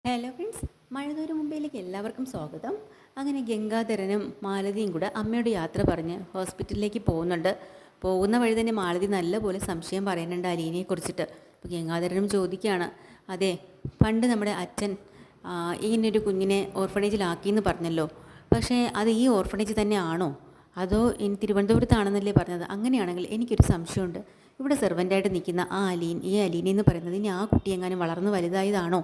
Hello friends, മഴതോരും മുംബൈയിലേക്ക് എല്ലാവർക്കും സ്വാഗതം. അങ്ങനെ ഗംഗാധരനും മാലതിയും കൂടെ അമ്മയോട് യാത്ര പറഞ്ഞ് ഹോസ്പിറ്റലിലേക്ക് പോകുന്നുണ്ട്. പോകുന്ന വഴി തന്നെ മാലതി നല്ലപോലെ സംശയം പറയുന്നുണ്ട് അലീനയെ കുറിച്ചിട്ട്. അപ്പോൾ ഗംഗാധരനും ചോദിക്കുകയാണ്, അതെ, പണ്ട് നമ്മുടെ അച്ഛൻ ഇങ്ങനൊരു കുഞ്ഞിനെ ഓർഫണേജിലാക്കിയെന്ന് പറഞ്ഞല്ലോ, പക്ഷേ അത് ഈ ഓർഫണേജ് തന്നെ ആണോ അതോ തിരുവനന്തപുരത്താണെന്നല്ലേ പറഞ്ഞത്? അങ്ങനെയാണെങ്കിൽ എനിക്കൊരു സംശയമുണ്ട്. ഇവിടെ സെർവൻ്റായിട്ട് നിൽക്കുന്ന ഈ അലീന എന്ന് പറയുന്നത് ഇനി ആ കുട്ടി എങ്ങാനും വളർന്ന് വലുതായതാണോ?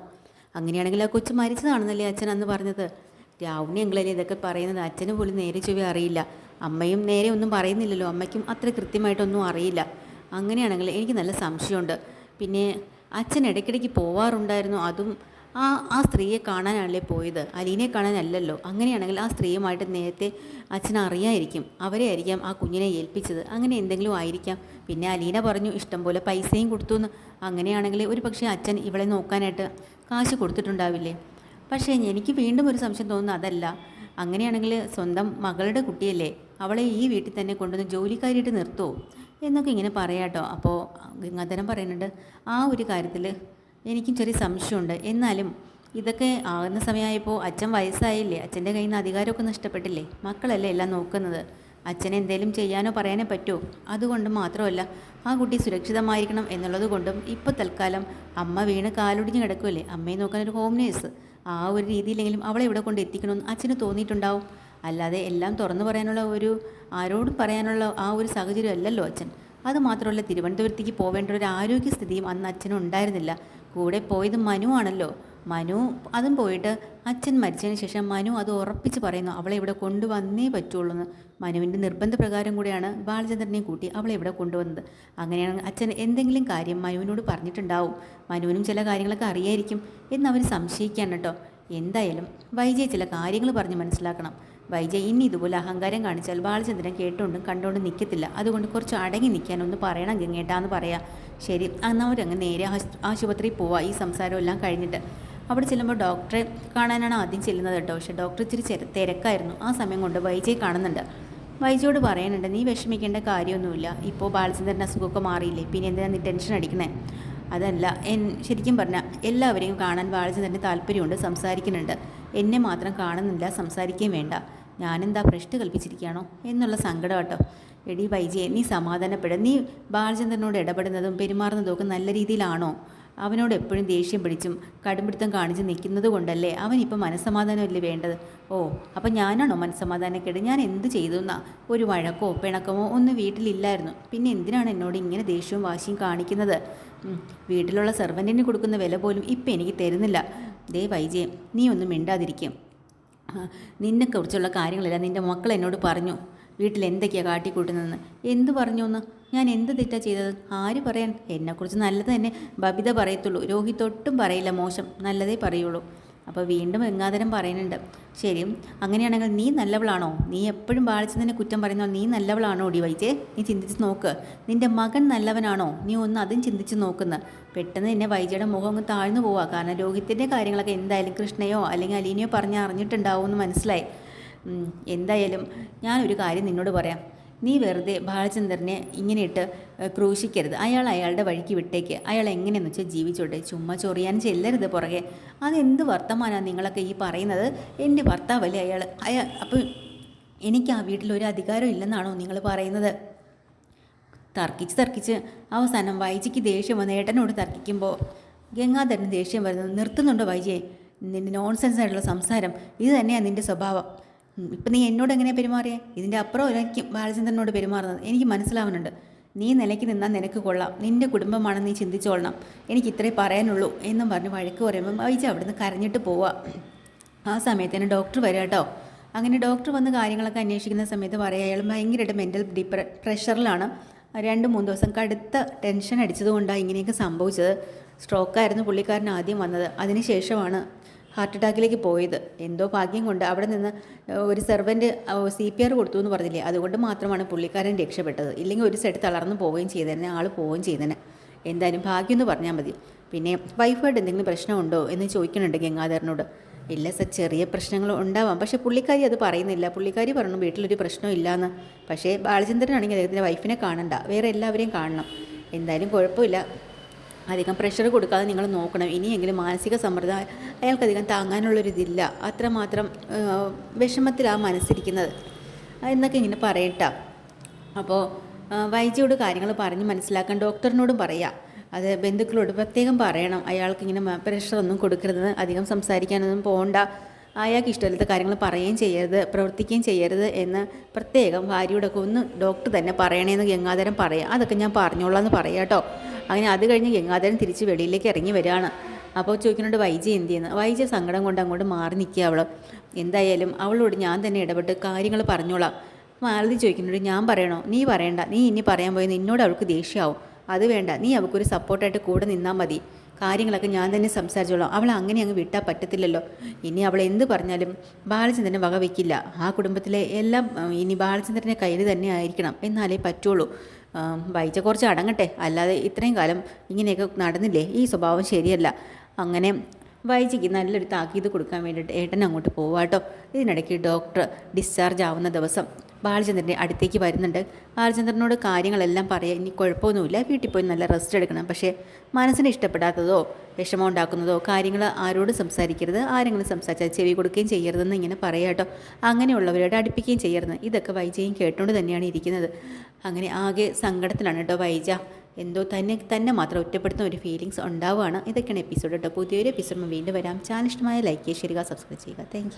അങ്ങനെയാണെങ്കിൽ ആ കൊച്ചു മരിച്ചതാണെന്നല്ലേ അച്ഛൻ അന്ന് പറഞ്ഞത്? രാവുണ്ണി എങ്കിലല്ലേ ഇതൊക്കെ പറയുന്നത്? അച്ഛന് പോലും നേരെ ചൊവ്വേ അറിയില്ല, അമ്മയും നേരെ ഒന്നും പറയുന്നില്ലല്ലോ, അമ്മയ്ക്കും അത്ര കൃത്യമായിട്ടൊന്നും അറിയില്ല. അങ്ങനെയാണെങ്കിൽ എനിക്ക് നല്ല സംശയമുണ്ട്. പിന്നെ അച്ഛൻ ഇടയ്ക്കിടയ്ക്ക് പോവാറുണ്ടായിരുന്നു, അതും ആ സ്ത്രീയെ കാണാനല്ലേ പോയത്, അലീനെ കാണാനല്ലല്ലോ. അങ്ങനെയാണെങ്കിൽ ആ സ്ത്രീയുമായിട്ട് നേരത്തെ അച്ഛൻ അറിയായിരിക്കും, അവരെ ആയിരിക്കാം ആ കുഞ്ഞിനെ ഏൽപ്പിച്ചത്, അങ്ങനെ എന്തെങ്കിലും ആയിരിക്കാം. പിന്നെ അലീന പറഞ്ഞു ഇഷ്ടം പോലെ പൈസയും കൊടുത്തു എന്ന്. അങ്ങനെയാണെങ്കിൽ ഒരു പക്ഷേ അച്ഛൻ ഇവളെ നോക്കാനായിട്ട് കാശ് കൊടുത്തിട്ടുണ്ടാവില്ലേ? പക്ഷേ എനിക്ക് വീണ്ടും ഒരു സംശയം തോന്നുന്നു അതല്ല. അങ്ങനെയാണെങ്കിൽ സ്വന്തം മകളുടെ കുട്ടിയല്ലേ, അവളെ ഈ വീട്ടിൽ തന്നെ കൊണ്ടുവന്ന് ജോലിക്കാരിയിട്ട് നിർത്തുമോ എന്നൊക്കെ ഇങ്ങനെ പറയാട്ടോ. അപ്പോൾ ഗംഗാധരൻ പറയുന്നുണ്ട്, ആ ഒരു കാര്യത്തിൽ എനിക്കും ചെറിയ സംശയമുണ്ട്. എന്നാലും ഇതൊക്കെ ആകുന്ന സമയമായപ്പോൾ അച്ഛൻ വയസ്സായില്ലേ, അച്ഛൻ്റെ കയ്യിൽ നിന്ന് അധികാരമൊക്കെ നഷ്ടപ്പെട്ടില്ലേ, മക്കളല്ലേ എല്ലാം നോക്കുന്നത്. അച്ഛനെ എന്തെങ്കിലും ചെയ്യാനോ പറയാനോ പറ്റുമോ? അതുകൊണ്ട് മാത്രമല്ല, ആ കുട്ടി സുരക്ഷിതമായിരിക്കണം എന്നുള്ളത് കൊണ്ടും ഇപ്പോൾ തൽക്കാലം അമ്മ വീണ് കാലൊടിഞ്ഞ് കിടക്കുമല്ലേ, അമ്മയെ നോക്കാൻ ഒരു ഹോം നേഴ്സ്, ആ ഒരു രീതിയിലെങ്കിലും അവളെ ഇവിടെ കൊണ്ട് എത്തിക്കണമെന്ന് അച്ഛന് തോന്നിയിട്ടുണ്ടാവും. അല്ലാതെ എല്ലാം തുറന്നു പറയാനുള്ള ആരോടും പറയാനുള്ള ആ ഒരു സാഹചര്യം അല്ലല്ലോ അച്ഛൻ. അതുമാത്രമല്ല, തിരുവനന്തപുരത്തേക്ക് പോവേണ്ട ഒരു ആരോഗ്യസ്ഥിതിയും അന്ന് അച്ഛനും ഉണ്ടായിരുന്നില്ല. കൂടെ പോയത് മനു ആണല്ലോ. മനു അതും പോയിട്ട് അച്ഛൻ മരിച്ചതിന് ശേഷം മനു അത് ഉറപ്പിച്ച് പറയുന്നു, അവളെ ഇവിടെ കൊണ്ടുവന്നേ പറ്റുള്ളൂ എന്ന്. മനുവിൻ്റെ നിർബന്ധപ്രകാരം കൂടെയാണ് ബാലചന്ദ്രനെയും കൂട്ടി അവളെ ഇവിടെ കൊണ്ടുവന്നത്. അങ്ങനെയാണ് അച്ഛൻ എന്തെങ്കിലും കാര്യം മനുവിനോട് പറഞ്ഞിട്ടുണ്ടാവും, മനുവിനും ചില കാര്യങ്ങളൊക്കെ അറിയായിരിക്കും എന്നവർ സംശയിക്കാൻ കേട്ടോ. എന്തായാലും വൈജയ് ചില കാര്യങ്ങൾ പറഞ്ഞ് മനസ്സിലാക്കണം. വൈജയ് ഇനി ഇതുപോലെ അഹങ്കാരം കാണിച്ചാൽ ബാലചന്ദ്രൻ കേട്ടുകൊണ്ടും കണ്ടുകൊണ്ടും നിൽക്കത്തില്ല. അതുകൊണ്ട് കുറച്ച് അടങ്ങി നിൽക്കാനൊന്ന് പറയണം ഗംഗേട്ടാന്ന് പറയാം. ശരി, അവരങ്ങ് നേരെ ആശുപത്രിയിൽ പോവാം. ഈ സംസാരമെല്ലാം കഴിഞ്ഞിട്ട് അവിടെ ചെല്ലുമ്പോൾ ഡോക്ടറെ കാണാനാണ് ആദ്യം ചെല്ലുന്നത് കേട്ടോ. പക്ഷേ ഡോക്ടർ ഇച്ചിരി തിരക്കായിരുന്നു. ആ സമയം കൊണ്ട് വൈജയ് കാണുന്നുണ്ട്. വൈജയോട് പറയാനുണ്ട്, നീ വിഷമിക്കേണ്ട കാര്യമൊന്നുമില്ല, ഇപ്പോൾ ബാലചന്ദ്രൻ്റെ അസുഖമൊക്കെ മാറിയില്ലേ, പിന്നെ എന്തിനാ നീ ടെൻഷൻ അടിക്കണേ? അതല്ല, ശരിക്കും പറഞ്ഞാൽ എല്ലാവരെയും കാണാൻ ബാലചന്ദ്രന് താല്പര്യമുണ്ട്, സംസാരിക്കുന്നുണ്ട്. എന്നെ മാത്രം കാണുന്നില്ല, സംസാരിക്കുകയും വേണ്ട. ഞാനെന്താ ഭ്രഷ്ട് കൽപ്പിച്ചിരിക്കുകയാണോ എന്നുള്ള സങ്കടം കേട്ടോ. എടി വൈജയെ, നീ സമാധാനപ്പെടുക. നീ ബാലചന്ദ്രനോട് ഇടപെടുന്നതും പെരുമാറുന്നതും ഒക്കെ നല്ല രീതിയിലാണോ? അവനോട് എപ്പോഴും ദേഷ്യം പിടിച്ചും കടുംപിടുത്തം കാണിച്ച് നിൽക്കുന്നത് കൊണ്ടല്ലേ അവനിപ്പോൾ മനസ്സമാധാനമല്ലേ വേണ്ടത്? ഓ, അപ്പം ഞാനാണോ മനസ്സമാധാനക്കേട്? ഞാൻ എന്ത് ചെയ്തു എന്നാ? ഒരു വഴക്കോ പിണക്കമോ ഒന്നും വീട്ടിലില്ലായിരുന്നു, പിന്നെ എന്തിനാണ് എന്നോട് ഇങ്ങനെ ദേഷ്യവും വാശിയും കാണിക്കുന്നത്? വീട്ടിലുള്ള സെർവൻറ്റിന് കൊടുക്കുന്ന വില പോലും ഇപ്പം എനിക്ക് തരുന്നില്ല. ദേ വൈജയെ, നീ ഒന്നും മിണ്ടാതിരിക്കും. നിന്നെക്കുറിച്ചുള്ള കാര്യങ്ങളെല്ലാം നിൻ്റെ മക്കൾ എന്നോട് പറഞ്ഞു, വീട്ടിൽ എന്തൊക്കെയാണ് കാട്ടിക്കൂട്ടുന്നതെന്ന്. എന്ത് പറഞ്ഞു എന്ന്? ഞാൻ എന്ത് തെറ്റാ ചെയ്തത്? ആര് പറയാൻ? എന്നെക്കുറിച്ച് നല്ലത് തന്നെ ബബിത പറയത്തുള്ളൂ, രോഹിത് ഒട്ടും പറയില്ല, മോശം നല്ലതേ പറയുള്ളൂ. അപ്പോൾ വീണ്ടും ഗംഗാധരൻ പറയുന്നുണ്ട്, ശരി, അങ്ങനെയാണെങ്കിൽ നീ നല്ലവളാണോ? നീ എപ്പോഴും ബാലചന്ദ്രനെ കുറ്റം പറയുന്നോ? നീ നല്ലവളാണോ ഡി വൈജേ? നീ ചിന്തിച്ച് നോക്ക്. നിൻ്റെ മകൻ നല്ലവനാണോ? നീ ഒന്ന് അതും ചിന്തിച്ച് നോക്കുന്ന. പെട്ടെന്ന് തന്നെ വൈജയുടെ മുഖം അങ്ങ് താഴ്ന്നു പോവുക. കാരണം രോഹിത്തിൻ്റെ കാര്യങ്ങളൊക്കെ എന്തായാലും കൃഷ്ണയോ അല്ലെങ്കിൽ അലീനയോ പറഞ്ഞ് അറിഞ്ഞിട്ടുണ്ടാവുമെന്ന് മനസ്സിലായി. എന്തായാലും ഞാനൊരു കാര്യം നിന്നോട് പറയാം. നീ വെറുതെ ബാലചന്ദ്രനെ ഇങ്ങനെ ഇട്ട് ക്രൂശിക്കരുത്. അയാളുടെ വഴിക്ക് വിട്ടേക്ക്. അയാൾ എങ്ങനെയെന്ന് വെച്ചാൽ ജീവിച്ചോട്ടെ, ചുമ്മാ ചൊറിയാൻ ചെല്ലരുത് പുറകെ. അതെന്ത് വർത്തമാനമാണ് നിങ്ങളൊക്കെ ഈ പറയുന്നത്? എൻ്റെ ഭർത്താവല്ലേ അയാൾ. അപ്പോൾ എനിക്ക് ആ വീട്ടിലൊരു അധികാരം ഇല്ലെന്നാണോ നിങ്ങൾ പറയുന്നത്? തർക്കിച്ച് അവസാനം വൈജിക്ക് ദേഷ്യം വന്ന് ഏട്ടനോട് തർക്കിക്കുമ്പോൾ ഗംഗാധരന് ദേഷ്യം വരുന്നത്. നിർത്തുന്നുണ്ടോ വൈജിയെ? നിൻ്റെ നോൺസെൻസ് ആയിട്ടുള്ള സംസാരം ഇത് തന്നെയാണ് നിൻ്റെ സ്വഭാവം. ഇപ്പം നീ എന്നോട് എങ്ങനെയാണ് പെരുമാറിയേ? ഇതിൻ്റെ അപ്പുറം എനിക്ക് ബാലചന്ദ്രനോട് പെരുമാറുന്നത് എനിക്ക് മനസ്സിലാവുന്നുണ്ട്. നീ നിലയ്ക്ക് നിന്നാൽ നിനക്ക് കൊള്ളാം, നിൻ്റെ കുടുംബമാണ്, നീ ചിന്തിച്ചോളണം, എനിക്ക് ഇത്രേ പറയാനുള്ളൂ എന്നും പറഞ്ഞ് വഴക്ക് പറയുമ്പം വൈജ അവിടുന്ന് കരഞ്ഞിട്ട് പോവുക. ആ സമയത്തിന് ഡോക്ടർ വരിക കേട്ടോ. അങ്ങനെ ഡോക്ടർ വന്ന് കാര്യങ്ങളൊക്കെ അന്വേഷിക്കുന്ന സമയത്ത് പറയുക, അയാൾ ഭയങ്കരമായിട്ട് മെൻ്റൽ പ്രഷറിലാണ്. 2-3 ദിവസം കടുത്ത ടെൻഷൻ അടിച്ചതുകൊണ്ടാണ് ഇങ്ങനെയൊക്കെ സംഭവിച്ചത്. സ്ട്രോക്കായിരുന്നു പുള്ളിക്കാരൻ ആദ്യം വന്നത്, അതിനുശേഷമാണ് ഹാർട്ട് അറ്റാക്കിലേക്ക് പോയത്. എന്തോ ഭാഗ്യം കൊണ്ട് അവിടെ നിന്ന് ഒരു സെർവൻറ്റ് CPR കൊടുത്തു എന്ന് പറഞ്ഞില്ലേ, അതുകൊണ്ട് മാത്രമാണ് പുള്ളിക്കാരൻ രക്ഷപ്പെട്ടത്. ഇല്ലെങ്കിൽ ഒരു സൈഡ് തളർന്നു പോവുകയും ചെയ്തേനെ, ആൾ പോവുകയും ചെയ്തേനെ. എന്തായാലും ഭാഗ്യം എന്ന് പറഞ്ഞാൽ മതി. പിന്നെ വൈഫായിട്ട് എന്തെങ്കിലും പ്രശ്നമുണ്ടോ എന്ന് ചോദിക്കുന്നുണ്ട് ഗംഗാധരനോട്. ഇല്ല സർ, ചെറിയ പ്രശ്നങ്ങൾ ഉണ്ടാവാം, പക്ഷേ പുള്ളിക്കാരി അത് പറയുന്നില്ല. പുള്ളിക്കാരി പറഞ്ഞു വീട്ടിലൊരു പ്രശ്നം ഇല്ലയെന്ന്. പക്ഷേ ബാലചന്ദ്രനാണെങ്കിൽ അദ്ദേഹത്തിൻ്റെ വൈഫിനെ കാണണ്ട, വേറെ എല്ലാവരെയും കാണണം. എന്തായാലും കുഴപ്പമില്ല, അധികം പ്രഷർ കൊടുക്കാതെ നിങ്ങൾ നോക്കണം. ഇനിയെങ്കിലും മാനസിക സമ്മർദ്ദം അയാൾക്കധികം താങ്ങാനുള്ളൊരിതില്ല. അത്രമാത്രം വിഷമത്തിലാണ് മനസ്സിരിക്കുന്നത് എന്നൊക്കെ ഇങ്ങനെ പറയട്ടാ. അപ്പോൾ വൈദ്യയോട് കാര്യങ്ങൾ പറഞ്ഞ് മനസ്സിലാക്കാൻ ഡോക്ടറിനോടും പറയാം. അത് ബന്ധുക്കളോട് പ്രത്യേകം പറയണം. അയാൾക്കിങ്ങനെ പ്രഷറൊന്നും കൊടുക്കരുത്, അധികം സംസാരിക്കാനൊന്നും പോകണ്ട, അയാൾക്ക് ഇഷ്ടമില്ലാത്ത കാര്യങ്ങൾ പറയുകയും ചെയ്യരുത്, പ്രവർത്തിക്കുകയും ചെയ്യരുത് എന്ന് പ്രത്യേകം ഭാര്യയോടൊക്കെ ഒന്ന് ഡോക്ടർ തന്നെ പറയണേന്ന് ഗംഗാധരൻ പറയാം. അതൊക്കെ ഞാൻ പറഞ്ഞോളാം എന്ന് പറയാം കേട്ടോ. അങ്ങനെ അത് കഴിഞ്ഞ് ഗംഗാധരൻ തിരിച്ച് വെളിയിലേക്ക് ഇറങ്ങി വരികയാണ്. അപ്പോൾ ചോദിക്കുന്നുണ്ട് വൈദ്യ എന്ത് ചെയ്യുന്നു. വൈദ്യ സങ്കടം കൊണ്ട് അങ്ങോട്ട് മാറി നിൽക്കുക അവൾ. എന്തായാലും അവളോട് ഞാൻ തന്നെ ഇടപെട്ട് കാര്യങ്ങൾ പറഞ്ഞോളാം. മാലതി ചോദിക്കുന്നുണ്ട് ഞാൻ പറയണോ? നീ പറയണ്ട, നീ ഇനി പറയാൻ പോയി നിന്നോട് അവൾക്ക് ദേഷ്യമാവും. അത് വേണ്ട, നീ അവൾക്കൊരു സപ്പോർട്ടായിട്ട് കൂടെ നിന്നാൽ മതി. കാര്യങ്ങളൊക്കെ ഞാൻ തന്നെ സംസാരിച്ചോളാം. അവൾ അങ്ങനെ അങ്ങ് വിട്ടാൽ പറ്റത്തില്ലല്ലോ. ഇനി അവൾ എന്ത് പറഞ്ഞാലും ബാലചന്ദ്രനെ വകവയ്ക്കില്ല. ആ കുടുംബത്തിലെ എല്ലാം ഇനി ബാലചന്ദ്രൻ്റെ കയ്യിൽ തന്നെ ആയിരിക്കണം, എന്നാലേ പറ്റുള്ളൂ. വൈദ്യ കുറച്ച് അടങ്ങട്ടെ, അല്ലാതെ ഇത്രയും കാലം ഇങ്ങനെയൊക്കെ നടന്നില്ലേ, ഈ സ്വഭാവം ശരിയല്ല. അങ്ങനെ വൈദ്യയ്ക്ക് നല്ലൊരു താക്കീത് കൊടുക്കാൻ വേണ്ടിയിട്ട് ഏട്ടൻ അങ്ങോട്ട് പോവാട്ടോ. ഇതിനിടയ്ക്ക് ഡോക്ടർ ഡിസ്ചാർജ് ആവുന്ന ദിവസം ബാലചന്ദ്രൻ്റെ അടുത്തേക്ക് വരുന്നുണ്ട്. ബാലചന്ദ്രനോട് കാര്യങ്ങളെല്ലാം പറയാം, ഇനി കുഴപ്പമൊന്നുമില്ല, വീട്ടിൽ പോയി നല്ല റെസ്റ്റ് എടുക്കണം. പക്ഷേ മനസ്സിന് ഇഷ്ടപ്പെടാത്തതോ വിഷമം ഉണ്ടാക്കുന്നതോ കാര്യങ്ങൾ ആരോട് സംസാരിക്കരുത്, ആരെങ്കിലും സംസാരിച്ചാൽ ചെവി കൊടുക്കുകയും ചെയ്യരുതെന്ന് ഇങ്ങനെ പറയാം കേട്ടോ. അങ്ങനെയുള്ളവരോട് അടുപ്പിക്കുകയും ചെയ്യരുത്. ഇതൊക്കെ വൈജയും കേട്ടുകൊണ്ട് തന്നെയാണ് ഇരിക്കുന്നത്. അങ്ങനെ ആകെ സങ്കടത്തിലാണ് കേട്ടോ വൈജ. എന്തോ തന്നെ മാത്രം ഒറ്റപ്പെടുത്തുന്ന ഒരു ഫീലിങ്സ് ഉണ്ടാവുകയാണ്. ഇതൊക്കെയാണ് എപ്പിസോഡ് കേട്ടോ. പുതിയൊരു എപ്പിസോഡ് വീണ്ടും വരാം. ചാനൽ ഇഷ്ടമായ ലൈക്ക് ചെയ്യുക, സബ്സ്ക്രൈബ് ചെയ്യുക. താങ്ക്